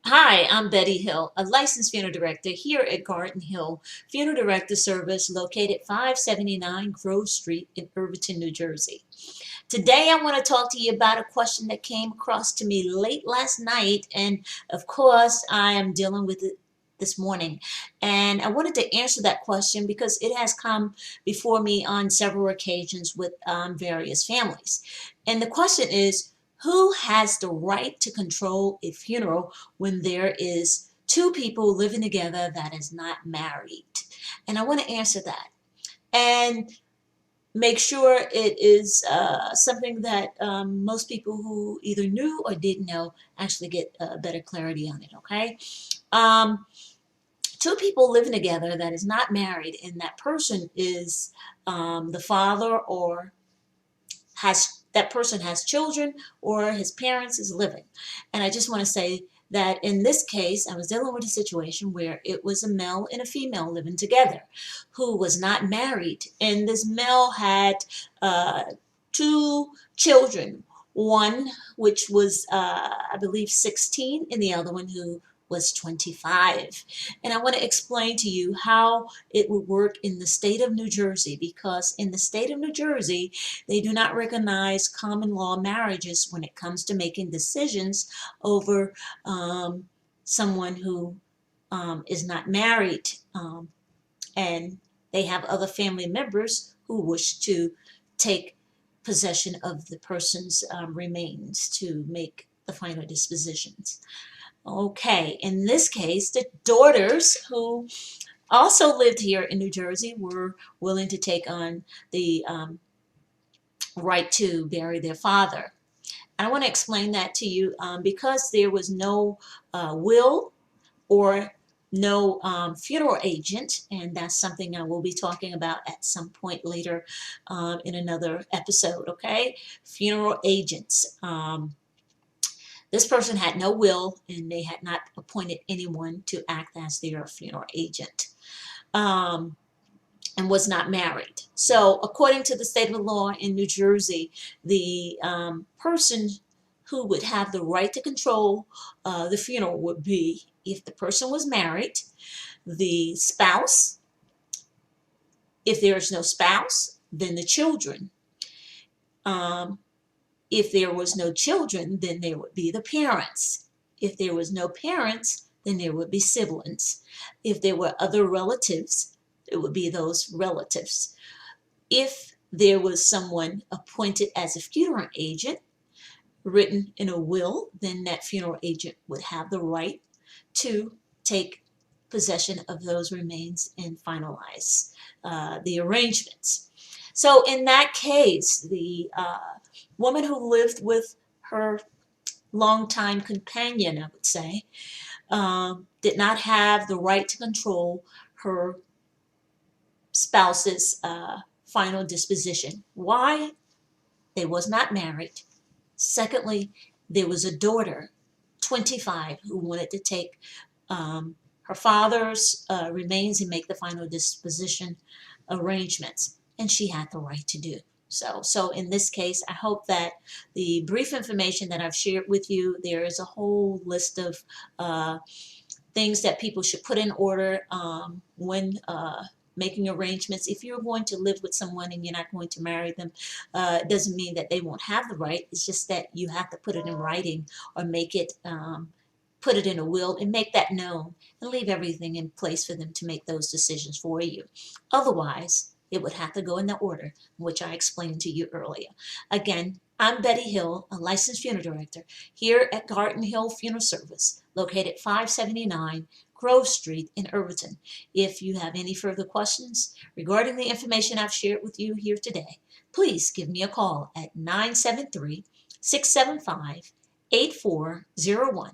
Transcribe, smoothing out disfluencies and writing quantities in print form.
Hi, I'm Betty Hill, a licensed funeral director here at GardenHill Funeral Director Service located 579 Grove Street in Irvington, New Jersey. Today I want to talk to you about a question that came across to me late last night, and of course I am dealing with it this morning. And I wanted to answer that question because it has come before me on several occasions with various families. And the question is, who has the right to control a funeral when there is two people living together that is not married? And I want to answer that. And make sure it is something that most people who either knew or didn't know actually get better clarity on it, okay? Um, Two people living together that is not married and that person is the father or that person has children or his parents is living. And I just want to say that in this case, I was dealing with a situation where it was a male and a female living together who was not married. And this male had uh, two children, one which was, I believe, 16, and the other one who was 25. And I want to explain to you how it would work in the state of New Jersey, because in the state of New Jersey, they do not recognize common law marriages when it comes to making decisions over someone who is not married, and they have other family members who wish to take possession of the person's remains to make the final dispositions. Okay, in this case, the daughters who also lived here in New Jersey were willing to take on the right to bury their father. I want to explain that to you because there was no will or no funeral agent, and that's something I will be talking about at some point later in another episode, okay? Funeral agents. This person had no will, and they had not appointed anyone to act as their funeral agent. Um, and was not married. So, according to the state of the law in New Jersey, the person who would have the right to control the funeral would be, if the person was married, the spouse. If there is no spouse, then the children. Um, if there was no children, then there would be the parents. If there was no parents, then there would be siblings. If there were other relatives, it would be those relatives. If there was someone appointed as a funeral agent written in a will, then that funeral agent would have the right to take possession of those remains and finalize the arrangements. So in that case, the woman who lived with her longtime companion, I would say, did not have the right to control her spouse's final disposition. Why? They was not married. Secondly, there was a daughter, 25, who wanted to take her father's remains and make the final disposition arrangements, and she had the right to do so in this case, I hope that the brief information that I've shared with you, there is a whole list of things that people should put in order when making arrangements. If you're going to live with someone and you're not going to marry them, it doesn't mean that they won't have the right. It's just that you have to put it in writing or make it, put it in a will and make that known and leave everything in place for them to make those decisions for you. Otherwise, it would have to go in the order which I explained to you earlier. Again, I'm Betty Hill, a licensed funeral director here at GardenHill Funeral Service, located 579 Grove Street in Irvington. If you have any further questions regarding the information I've shared with you here today, please give me a call at 973 675 8401.